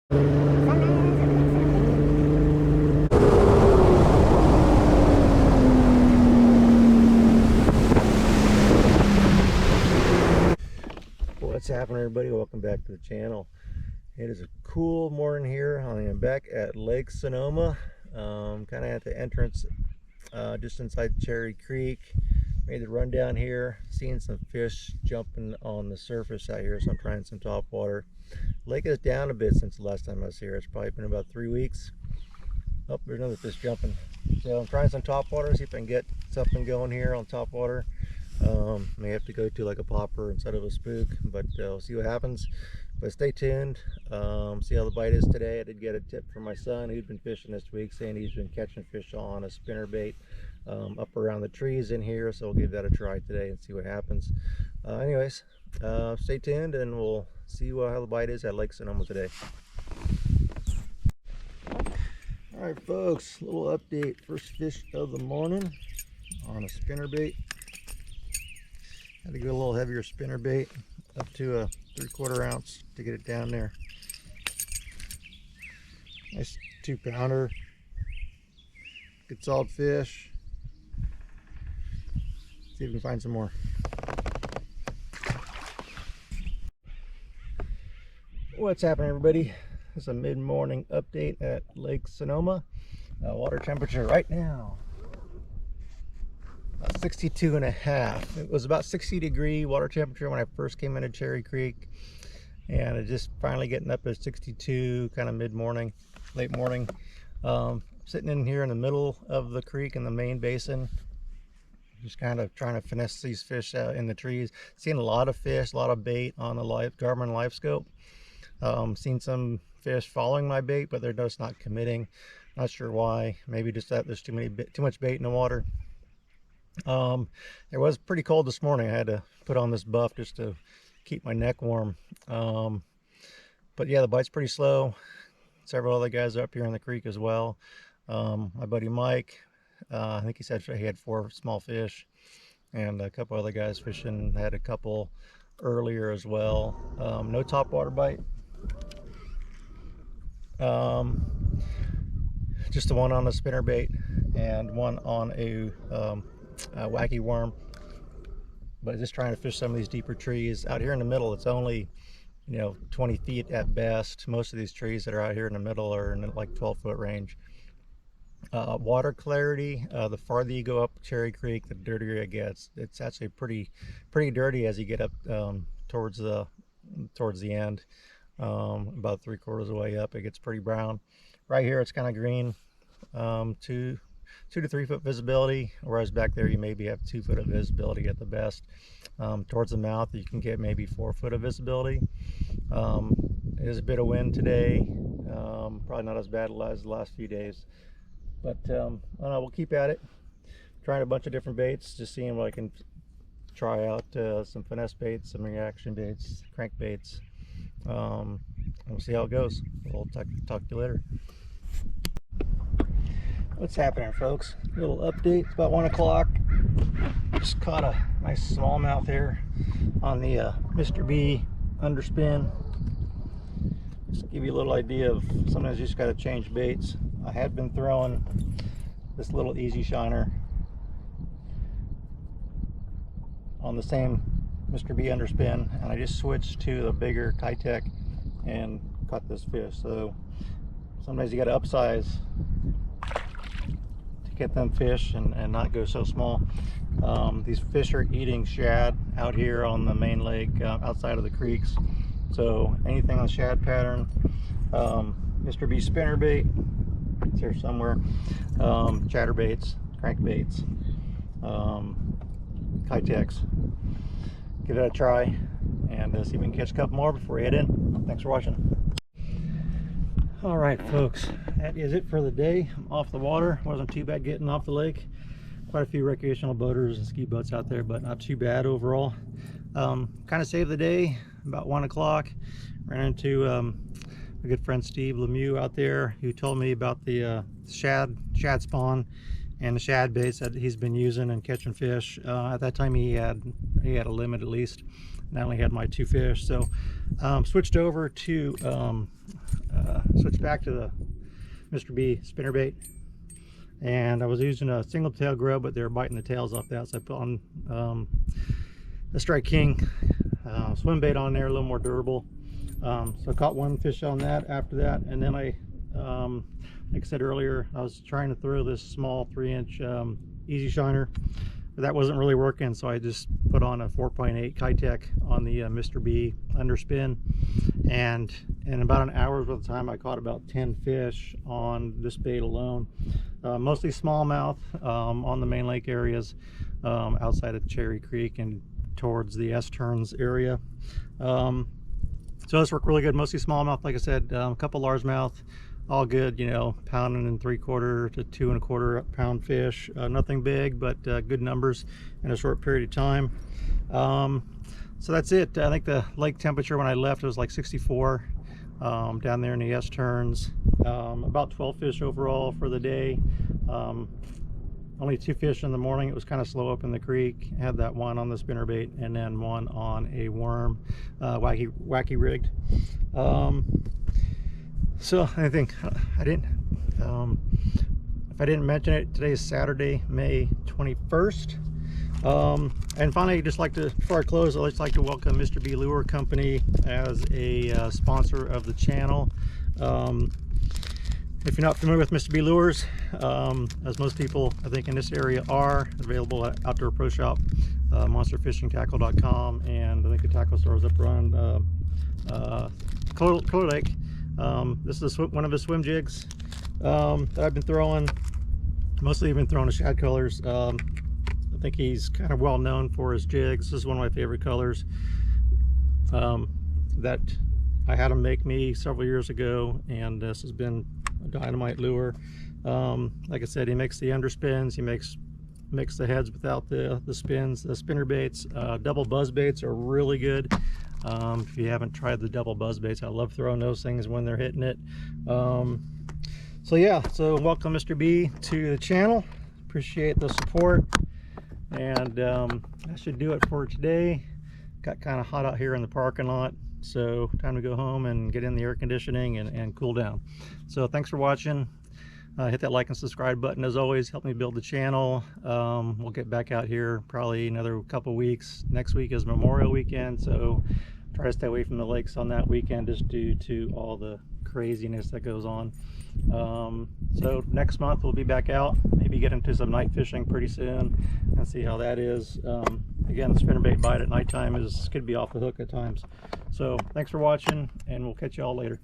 What's happening, everybody? Welcome back to the channel. It is a cool morning here. I am back at Lake Sonoma, kind of at the entrance, just inside Cherry Creek. Made the run down here, seeing some fish jumping on the surface out here, so I'm trying some top water. Lake is down a bit since the last time I was here. It's probably been about 3 weeks. Oh, there's another fish jumping. So I'm trying some top water, see if I can get something going here on top water. May have to go to like a popper instead of a spook, but we'll see what happens. But stay tuned, see how the bite is today. I did get a tip from my son who'd been fishing this week, saying he's been catching fish on a spinner bait up around the trees in here, so we'll give that a try today and see what happens. Anyways, stay tuned and we'll see how the bite is at Lake Sonoma today. All right, folks, little update. First fish of the morning on a spinner bait. Had to go a little heavier spinner bait, up to a 3/4 ounce to get it down there. Nice 2-pounder. Good solid fish. See if we can find some more. What's happening, everybody? This is a mid-morning update at Lake Sonoma. Water temperature right now, 62.5. It was about 60-degree water temperature when I first came into Cherry Creek, and it's just finally getting up to 62, kind of mid-morning, late morning. Sitting in here in the middle of the creek in the main basin, just kind of trying to finesse these fish out in the trees. Seeing a lot of fish, a lot of bait on the Garmin Live Scope. Seen some fish following my bait, but they're just not committing. Not sure why. Maybe just that there's too much bait in the water. It was pretty cold this morning. I had to put on this buff just to keep my neck warm. But yeah, the bite's pretty slow. Several other guys are up here in the creek as well. My buddy Mike, I think he said he had 4 small fish, and a couple other guys fishing had a couple earlier as well. No top water bite. Just the one on a spinner bait and one on a wacky worm, but just trying to fish some of these deeper trees out here in the middle. It's only 20 feet at best. Most of these trees that are out here in the middle are in like 12-foot range. Water clarity, the farther you go up Cherry Creek, the dirtier it gets. It's actually pretty dirty as you get up towards the end. About 3/4 of the way up, it gets pretty brown. Right here it's kind of green. 2 to 3 foot visibility, whereas back there you maybe have 2 foot of visibility at the best. Towards the mouth you can get maybe 4 foot of visibility. There's a bit of wind today, probably not as bad as the last few days, but I don't know, we'll keep at it. Trying a bunch of different baits, just seeing what I can try out. Some finesse baits, some reaction baits, crank baits. We'll see how it goes. We'll talk to you later. What's happening, folks? A little update. It's about 1 o'clock. Just caught a nice smallmouth here on the Mr. B underspin. Just to give you a little idea of sometimes you just got to change baits. I had been throwing this little easy shiner on the same Mr. B underspin, and I just switched to the bigger Kitech and caught this fish. So sometimes you got to upsize to get them fish and not go so small. These fish are eating shad out here on the main lake, outside of the creeks. So anything on shad pattern, Mr. B spinner bait, it's here somewhere, chatterbaits, crankbaits, Kitechs. Give it a try and see if we can catch a couple more before we head in. Thanks for watching. All right, folks, that is it for the day. I'm off the water. Wasn't too bad getting off the lake. Quite a few recreational boaters and ski boats out there, but not too bad overall. Kind of saved the day. About 1 o'clock, ran into a good friend Steve Lemieux out there, who told me about the shad spawn and the shad baits that he's been using and catching fish. At that time he had a limit at least, and I only had my 2 fish, so switched over to switch back to the Mr. B spinnerbait, and I was using a single tail grub, but they were biting the tails off that, so I put on a Strike King swim bait on there, a little more durable. So I caught one fish on that after that, and then I like I said earlier, I was trying to throw this small 3-inch easy shiner, but that wasn't really working, so I just put on a 4.8 Kitech on the Mr. B underspin, and in about an hour's worth of time I caught about 10 fish on this bait alone, mostly smallmouth on the main lake areas, outside of Cherry Creek and towards the S-turns area. So this worked really good, mostly smallmouth, like I said, a couple largemouth, all good, you know, pound and 3/4 to 2 1/4 pound fish. Nothing big, but good numbers in a short period of time. So that's it. I think the lake temperature when I left was like 64 down there in the S-turns. About 12 fish overall for the day. Only 2 fish in the morning. It was kind of slow up in the creek. I had that one on the spinnerbait and then one on a worm, wacky rigged. So I think I didn't, if I didn't mention it, today is Saturday, May 21st. And finally, just like to, before I close, I'd just like to welcome Mr. B Lure Company as a sponsor of the channel. If you're not familiar with Mr. B Lures, as most people I think in this area are, available at Outdoor Pro Shop, monsterfishingtackle.com, and I think the tackle store is up around Clear Lake. This is one of his swim jigs that I've been throwing. Mostly I've been throwing the shad colors. I think he's kind of well known for his jigs. This is one of my favorite colors that I had him make me several years ago, and this has been a dynamite lure. Like I said, he makes the underspins, he makes the heads without the spins. The spinner baits, double buzz baits are really good. If you haven't tried the double buzz baits, I love throwing those things when they're hitting it. So yeah, so welcome Mr. B to the channel. Appreciate the support, and that should do it for today. Got kind of hot out here in the parking lot, so time to go home and get in the air conditioning and cool down. So thanks for watching. Hit that like and subscribe button as always, help me build the channel. We'll get back out here probably another couple weeks. Next week is Memorial Weekend, so try to stay away from the lakes on that weekend just due to all the craziness that goes on. So next month we'll be back out, maybe get into some night fishing pretty soon and see how that is. Again, the spinnerbait bite at nighttime could be off the hook at times. So thanks for watching, and we'll catch you all later.